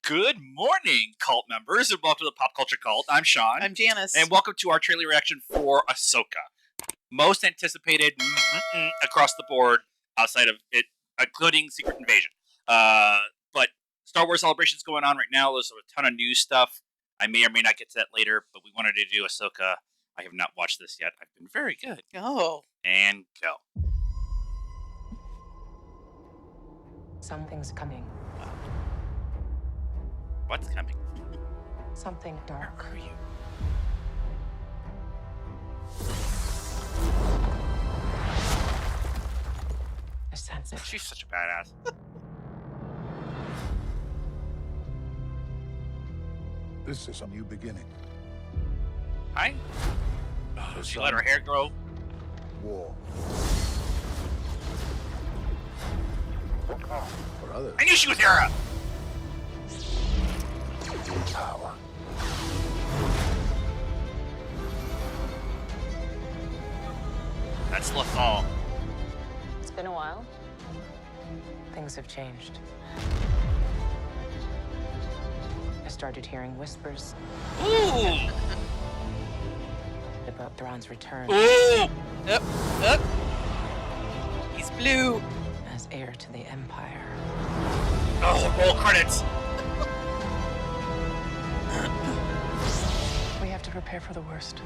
Good morning, cult members, and welcome to the Pop Culture Cult. I'm Sean. I'm Janice. And welcome to our trailer reaction for Ahsoka. Most anticipated across the board, outside of it, including Secret Invasion. But Star Wars Celebration's going on right now. There's a ton of new stuff. I may or may not get to that later, but we wanted to do Ahsoka. I have not watched this yet. I've been very good. Oh. And go. Something's coming. What's coming? Something dark. Where are you? I sense it. She's such a badass. This is a new beginning. Hi. She let her hair grow. War. For others, I knew she was Hera. power. That's Lethal. It's been a while. Things have changed. I started hearing whispers Ooh. about Thrawn's return Ooh. Up. He's blue. as heir to the Empire. Oh, roll credits. We have to prepare for the worst.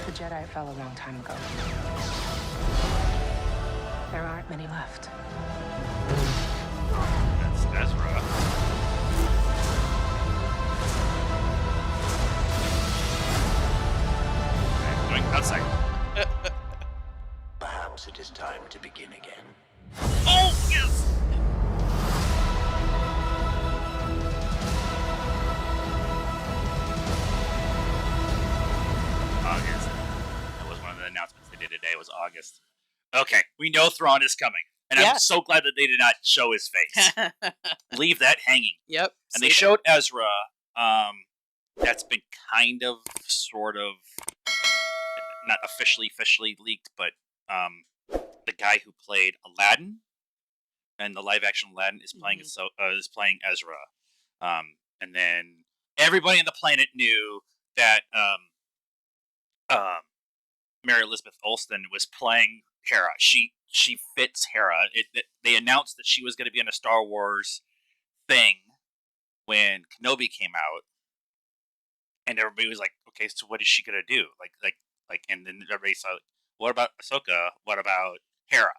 The Jedi fell a long time ago. There aren't many left. That's Ezra. Okay, going outside. Perhaps it is time to begin again. Oh, yes! August. That was one of the announcements they did today. It was August. Okay, we know Thrawn is coming. And Yeah. I'm so glad that they did not show his face. Leave that hanging. Yep. And they showed Ezra. That's been kind of, sort of, not officially leaked, but the guy who played Aladdin and the live action Aladdin is playing is playing Ezra. And then everybody on the planet knew that Mary Elizabeth Olsen was playing Hera. She fits Hera. They announced that she was going to be in a Star Wars thing when Kenobi came out, and everybody was like, "Okay, so what is she going to do?" And then everybody saw, "What about Ahsoka? What about Hera?"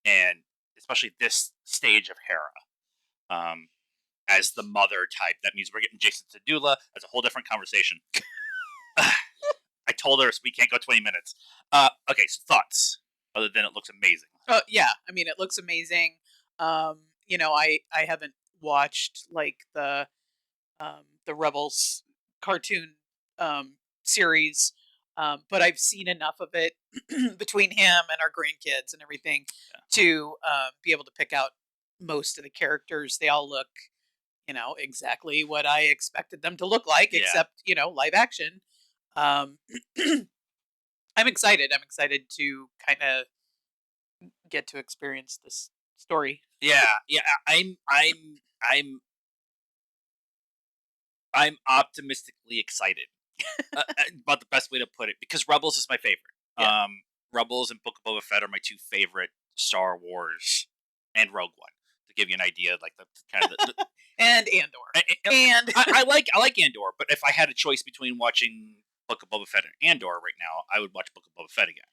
And especially this stage of Hera, as the mother type. That means we're getting Jason Sedula. That's a whole different conversation. I told her we can't go 20 minutes. Okay, so thoughts. Other than it looks amazing. Yeah. I mean, it looks amazing. I haven't watched like the Rebels cartoon series, but I've seen enough of it between him and our grandkids and everything to be able to pick out most of the characters. They all look, exactly what I expected them to look like, Yeah. except live action. I'm excited. I'm excited to kind of get to experience this story. Yeah. I'm optimistically excited. About the best way to put it, because Rebels is my favorite. Yeah. Rebels and Book of Boba Fett are my two favorite Star Wars, and Rogue One, to give you an idea, like the kind of the And Andor. and I like Andor, but if I had a choice between watching Book of Boba Fett and Andor right now, I would watch Book of Boba Fett again.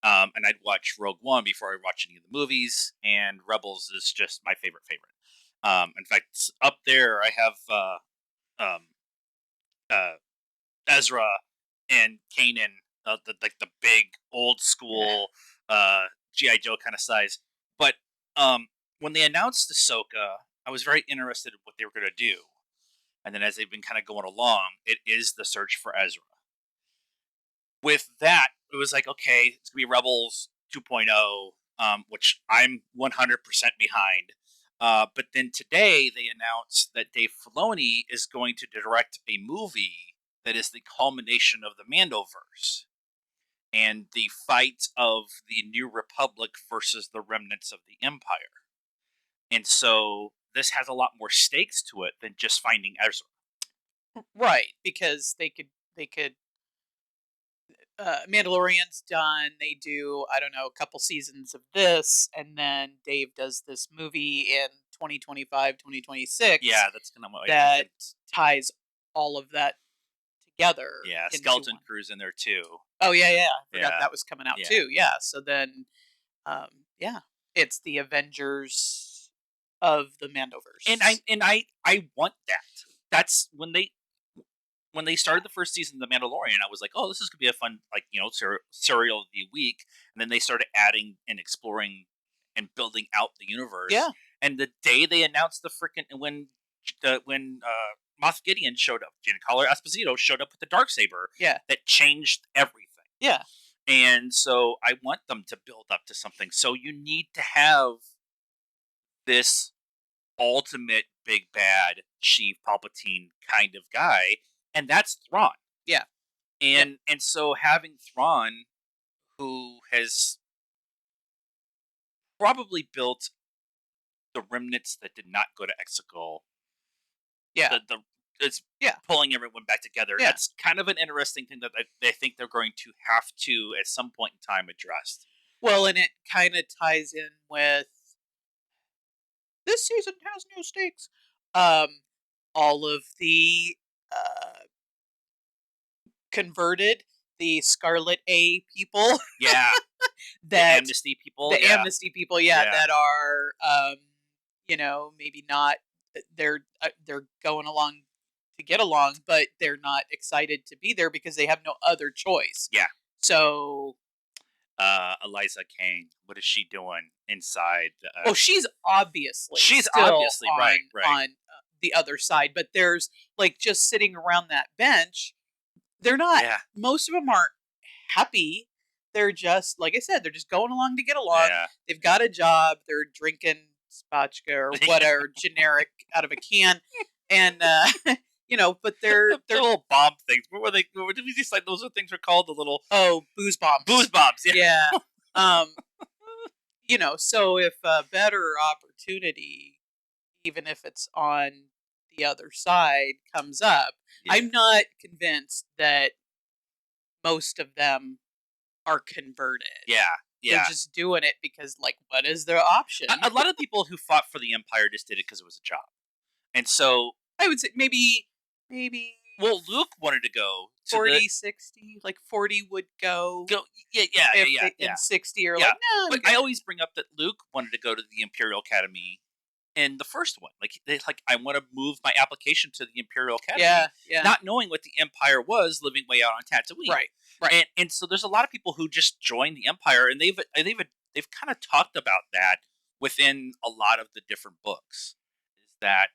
And I'd watch Rogue One before I watch any of the movies, and Rebels is just my favorite. In fact, up there I have Ezra and Kanan, the big old school GI Joe kind of size. But when they announced Ahsoka, I was very interested in what they were going to do. And then as they've been kind of going along, it is the search for Ezra. With that, it was like, okay, it's going to be Rebels 2.0, which I'm 100% behind. But then today they announced that Dave Filoni is going to direct a movie that is the culmination of the Mandoverse. and the fight of the New Republic versus the remnants of the Empire. And so this has a lot more stakes to it than just finding Ezra. Right, because they could Mandalorian's done. They do, I don't know, a couple seasons of this, and then Dave does this movie in 2025, 2026 Yeah, that's kind of what I that think. ties all of that together Yeah, into Skeleton one. Crew's in there too. Oh yeah, yeah. I forgot Yeah, that was coming out yeah. too. Yeah. So then, yeah, it's the Avengers of the And Mandoverse. I want that. That's when they started the first season of The Mandalorian, I was like, oh, this is gonna be a fun, like, serial of the week. And then they started adding and exploring and building out the universe. Yeah. And the day they announced the freaking when Moff Gideon showed up, Giancarlo Esposito showed up with the darksaber, Yeah. that changed everything. Yeah. And so I want them to build up to something. So you need to have this ultimate big bad Sheev Palpatine kind of guy, and that's Thrawn. Yeah. And so having Thrawn, who has probably built the remnants that did not go to Exegol, Yeah. the it's Yeah. pulling everyone back together. Yeah. That's kind of an interesting thing that they think they're going to have to at some point in time address. Well, and it kind of ties in with this season has no stakes. Um, all of the uh, converted, the Scarlet A people, Yeah, the that amnesty people. the Yeah, amnesty people, yeah, Yeah. that are, maybe not. They're going along to get along, but they're not excited to be there because they have no other choice. Yeah. So, Eliza Kane, what is she doing inside? she's obviously She's still obviously on, right. on the other side, but there's like just sitting around that bench. They're not. Yeah, Most of them aren't happy. They're just, like I said, they're just going along to get along. yeah. They've got a job. They're drinking spatchka or whatever generic out of a can, and but they're The little bomb things. What were they? What did we decide those things were called? The little booze bombs. booze bombs. Yeah. Yeah. Um, so if a better opportunity, even if it's on the other side, comes up, Yeah. I'm not convinced that most of them are converted. Yeah. They're Yeah. just doing it because, like, what is their option? A lot of people who fought for the Empire just did it because it was a job, and so I would say maybe Luke wanted to go to 40, 60. Like 40 would go. Yeah, And 60 are Yeah, like, no. But I always bring up that Luke wanted to go to the Imperial Academy in the first one. I want to move my application to the Imperial Academy. Yeah. Not knowing what the Empire was, living way out on Tatooine. Right. And so there's a lot of people who just join the Empire, and they've kind of talked about that within a lot of the different books. Is that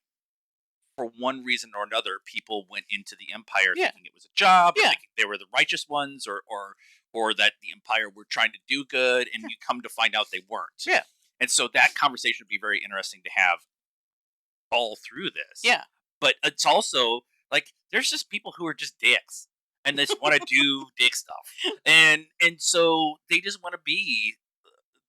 for one reason or another, people went into the Empire thinking it was a job, or thinking they were the righteous ones, or that the Empire were trying to do good, and you come to find out they weren't. Yeah. And so that conversation would be very interesting to have all through this. Yeah. But it's also like there's just people who are just dicks and they just want to do dick stuff, and so they just want to be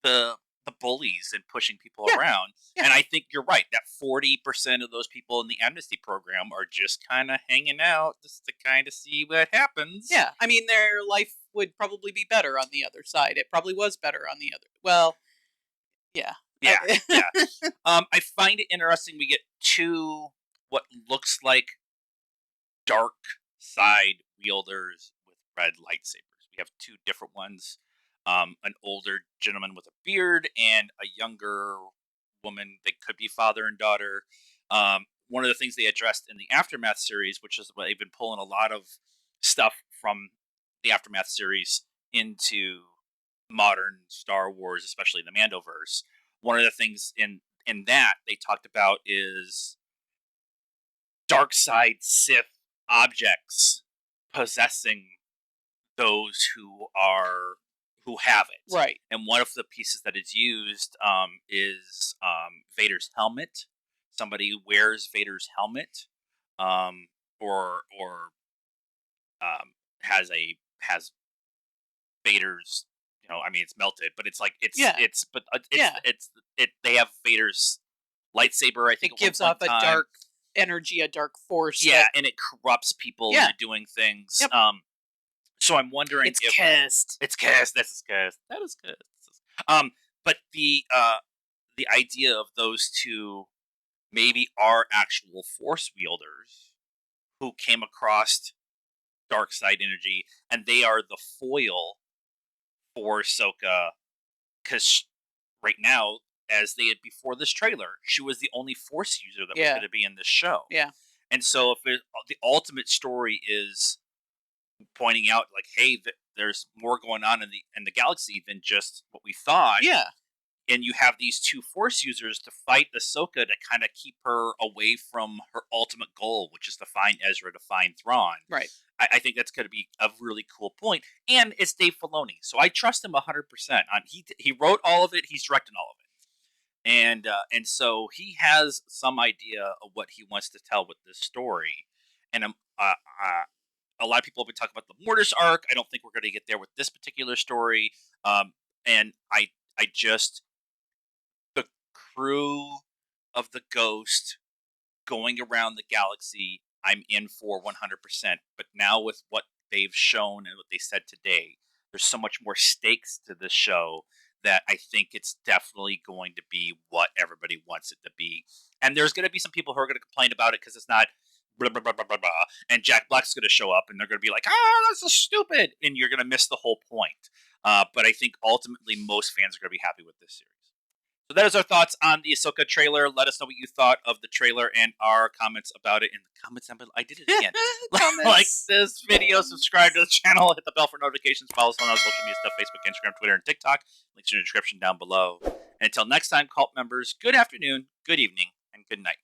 the bullies and pushing people around. Yeah. And I think you're right that 40% of those people in the amnesty program are just kind of hanging out just to kind of see what happens. Yeah. I mean, their life would probably be better on the other side. It probably was better on the other. Well, yeah. Yeah. I find it interesting. We get two what looks like dark side wielders with red lightsabers. We have two different ones. An older gentleman with a beard and a younger woman that could be father and daughter. One of the things they addressed in the Aftermath series, which is what they've been pulling a lot of stuff from the Aftermath series into modern Star Wars, especially the Mandoverse. One of the things in that they talked about is dark side Sith objects possessing those who have it. Right. And one of the pieces that is used is Vader's helmet. Somebody wears Vader's helmet, or has Vader's. I mean, it's melted, but it's like Yeah. they have Vader's lightsaber. I think It at gives one off a point in time. dark energy, a dark force. Yeah, that and it corrupts people Yeah. into doing things. Yep. So I'm wondering it's if cast. it's cast. This is cast. That is cast. But the idea of those two maybe are actual Force wielders who came across dark side energy, and they are the foil for Ahsoka. Because right now, as they had before this trailer, she was the only Force user that was Yeah. going to be in this show. Yeah. And so, if the ultimate story is pointing out, like, hey, there's more going on in the galaxy than just what we thought. Yeah. And you have these two Force users to fight Ahsoka to kind of keep her away from her ultimate goal, which is to find Ezra, to find Thrawn. Right. I think that's going to be a really cool point. And it's Dave Filoni, so I trust him 100%. He wrote all of it. He's directing all of it. And so he has some idea of what he wants to tell with this story. And a lot of people have been talking about the Mortis arc. I don't think we're going to get there with this particular story. And I just, the crew of the Ghost going around the galaxy, I'm in for 100%. But now with what they've shown and what they said today, there's so much more stakes to this show that I think it's definitely going to be what everybody wants it to be. And there's going to be some people who are going to complain about it because it's not blah, blah, blah, blah, blah, blah. And Jack Black's going to show up and they're going to be like, that's so stupid. And you're going to miss the whole point. But I think ultimately most fans are going to be happy with this series. So that is our thoughts on the Ahsoka trailer. Let us know what you thought of the trailer and our comments about it in the comments down below. I did it again. Like this video, subscribe to the channel, hit the bell for notifications, follow us on our social media stuff, Facebook, Instagram, Twitter, and TikTok. Links in the description down below. And until next time, cult members, good afternoon, good evening, and good night.